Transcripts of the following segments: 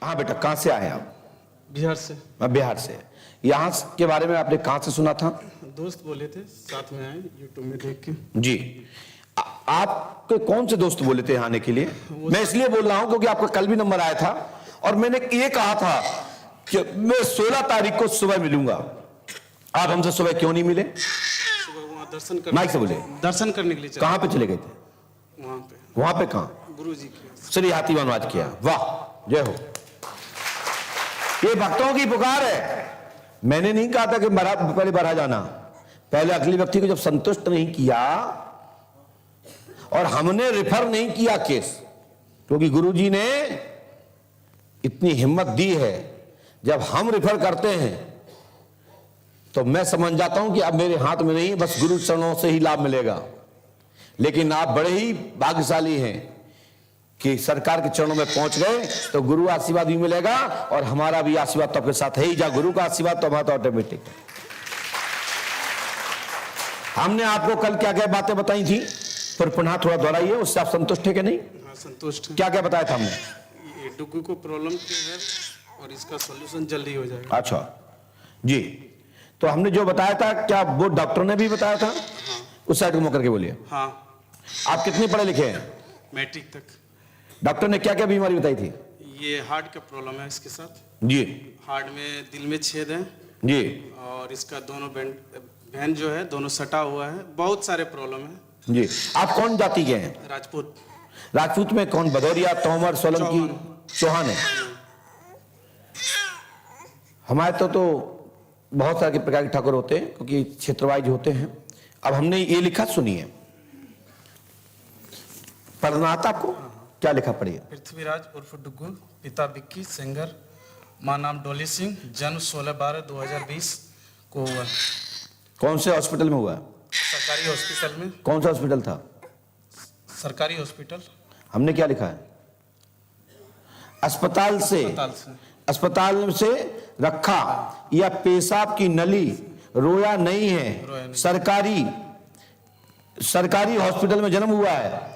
हाँ बेटा, कहाँ से आए आप? बिहार से। मैं बिहार से। यहाँ के बारे में आपने कहाँ से सुना था? दोस्त बोले थे, साथ में आए यूट्यूब में देख के। जी। आपके कौन से दोस्त बोले थे यहाँ आने के लिए? मैं इसलिए बोल रहा हूँ क्योंकि आपका कल भी नंबर आया था और मैंने ये कहा था कि मैं 16 तारीख को सुबह मिलूंगा। आप हमसे सुबह क्यों नहीं मिले? सुबह वहाँ दर्शन करने, माइक से बोले। दर्शन करने के लिए चले। कहाँ पे चले गए थे? वहां पे कहाँ? गुरुजी के। श्री हाथी वनवास किया। वाह, जय हो। ये भक्तों की पुकार है। मैंने नहीं कहा था कि पहले बढ़ा जाना। पहले अगले व्यक्ति को जब संतुष्ट नहीं किया और हमने रेफर नहीं किया केस, क्योंकि गुरुजी ने इतनी हिम्मत दी है, जब हम रेफर करते हैं तो मैं समझ जाता हूं कि अब मेरे हाथ में नहीं, बस गुरु चरणों से ही लाभ मिलेगा। लेकिन आप बड़े ही भाग्यशाली हैं कि सरकार के चरणों में पहुंच गए तो गुरु आशीर्वाद भी मिलेगा और हमारा भी आशीर्वाद तो आपके साथ है ही। जा गुरु का आशीर्वाद तो हमारा तो ऑटोमेटिक है। हमने आपको कल क्या क्या बातें बताई थी, फिर पुनः थोड़ा दोहराइए, उससे आप संतुष्ट है कि नहीं? हाँ, संतुष्ट है। क्या क्या बताया था हमने? ये डुगू को प्रॉब्लम है और इसका सॉल्यूशन जल्दी हो जाएगा। अच्छा जी, तो हमने जो बताया था, क्या वो डॉक्टर ने भी बताया था? हाँ। उस साइड को मुकर के बोलिए। हाँ। आप कितने पढ़े लिखे हैं? मैट्रिक तक। डॉक्टर ने क्या क्या बीमारी बताई थी? ये हार्ट का प्रॉब्लम है इसके साथ। जी हार्ट में दिल में छेद है जी। और इसका दोनों वैन जो है दोनों सटा हुआ है। बहुत सारे प्रॉब्लम है जी। आप कौन जाति के हैं? राजपूत। राजपूत में कौन? भदौरिया, तोमर, सोलंकी, चौहान है? हमारे तो बहुत सारे प्रकार के ठाकुर होते हैं, क्योंकि क्षेत्रवाइज होते हैं। अब हमने ये लिखा, सुनिए, पढ़ना को क्या लिखा पढ़िए। पृथ्वीराज उर्फ डुगू, पिता विक्की सेंगर, मां नाम डोली सिंह, जन्म 16/12/2020 को हुआ। कौन से हॉस्पिटल में हुआ? सरकारी हॉस्पिटल में। कौन सा हॉस्पिटल था? सरकारी हॉस्पिटल। हमने क्या लिखा है? अस्पताल से रखा या पेशाब की नली, रोया नहीं है, सरकारी हॉस्पिटल में जन्म हुआ है।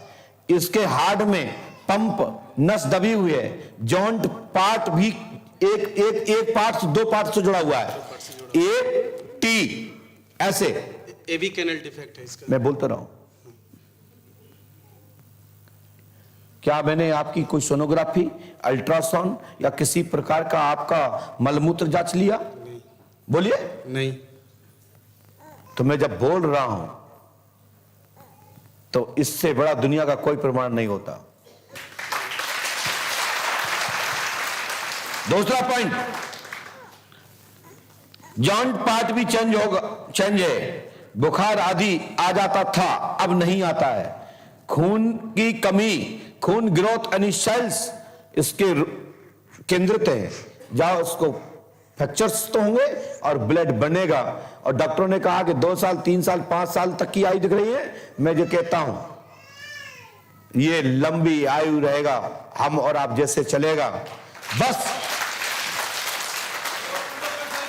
इसके हार्ट में पंप नस दबी हुई है, जॉइंट पार्ट भी एक पार्ट से दो पार्ट से जुड़ा हुआ है, एक टी ऐसे। एबी कैनल डिफेक्ट है इसका। मैं बोलता रहा हूं। क्या मैंने आपकी कोई सोनोग्राफी, अल्ट्रासाउंड या किसी प्रकार का आपका मलमूत्र जांच लिया? नहीं। बोलिए। नहीं। तो मैं जब बोल रहा हूं तो इससे बड़ा दुनिया का कोई प्रमाण नहीं होता। दूसरा पॉइंट, जॉइंट पार्ट भी चेंज है। बुखार आदि आ जाता था, अब नहीं आता है। खून की कमी, खून ग्रोथ यानी सेल्स इसके केंद्रित है, जाओ उसको फ्रैक्चर्स तो होंगे और ब्लड बनेगा। और डॉक्टरों ने कहा कि 2 साल 3 साल 5 साल तक की आयु दिख रही है। मैं जो कहता हूं ये लंबी आयु रहेगा, हम और आप जैसे चलेगा। बस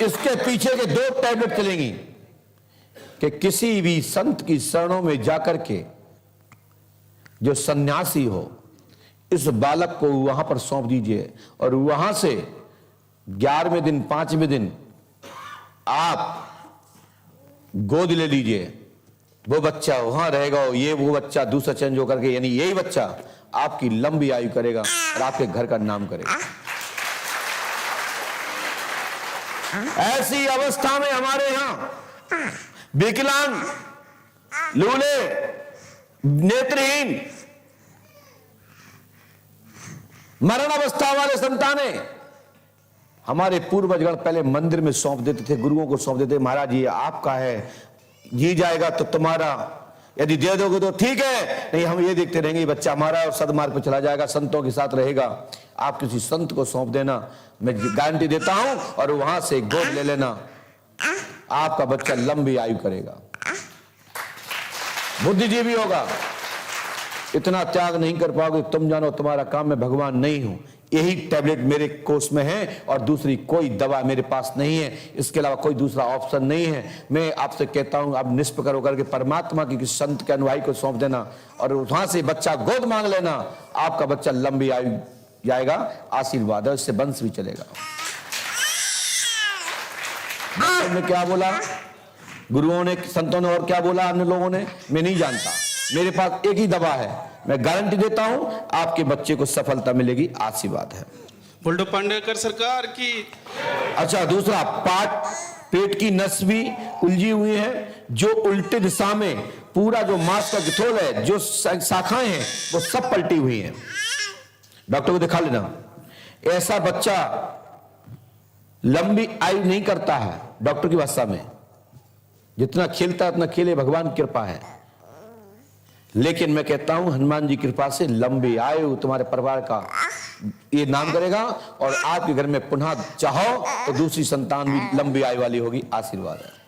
इसके पीछे के 2 टैबलेट चलेंगी कि किसी भी संत की शरणों में जाकर के जो सन्यासी हो, इस बालक को वहां पर सौंप दीजिए और वहां से 11वें दिन 5वें दिन आप गोद ले लीजिए। वो बच्चा वहां रहेगा, वो बच्चा दूसरा चेंज होकर के, यानी यही बच्चा आपकी लंबी आयु करेगा और आपके घर का नाम करेगा। ऐसी अवस्था में हमारे यहां विकलांग, लूले, नेत्रहीन, मरण अवस्था वाले संतानें, हमारे पूर्वजगण पहले मंदिर में सौंप देते थे, गुरुओं को सौंप देते, महाराज ये आपका है, जी जाएगा तो तुम्हारा, यदि दे दोगे तो ठीक है, नहीं हम ये देखते रहेंगे बच्चा हमारा और सदमार्ग पर चला जाएगा, संतों के साथ रहेगा। आप किसी संत को सौंप देना, मैं गारंटी देता हूं, और वहां से गोद ले लेना, आपका बच्चा लंबी आयु करेगा, बुद्धिजीवी होगा। इतना त्याग नहीं कर पाओगे, तुम जानो तुम्हारा काम, मैं भगवान नहीं हूं। यही टैबलेट मेरे कोर्स में है और दूसरी कोई दवा मेरे पास नहीं है, इसके अलावा कोई दूसरा ऑप्शन नहीं है। मैं आपसे कहता हूं, अब निष्प्रकार होकर के परमात्मा की किसी संत के अनुयायी को सौंप देना और वहां से बच्चा गोद मांग लेना, आपका बच्चा लंबी आयु जाएगा, आशीर्वाद है, इससे वंश भी चलेगा। डॉक्टर ने क्या बोला, गुरुओं ने, संतों ने और क्या बोला, अन्य लोगों ने, मैं नहीं जानता। मेरे पास एक ही दवा है, मैं गारंटी देता हूं आपके बच्चे को सफलता मिलेगी, आशीर्वाद है। बुल्डो पांडेकर सरकार की। अच्छा, दूसरा, पेट की नस भी उलझी हुई है, जो उल्टे दिशा में पूरा जो मांस का गिठोल है, जो शाखाएं हैं वो सब पलटी हुई हैं, डॉक्टर को दिखा लेना। ऐसा बच्चा लंबी आयु नहीं करता है, डॉक्टर की भाषा में, जितना खेलता है उतना खेले, भगवान की कृपा है। लेकिन मैं कहता हूं हनुमान जी की कृपा से लंबी आयु तुम्हारे परिवार का ये नाम करेगा, और आपके घर में पुनः चाहो तो दूसरी संतान भी लंबी आयु वाली होगी, आशीर्वाद है।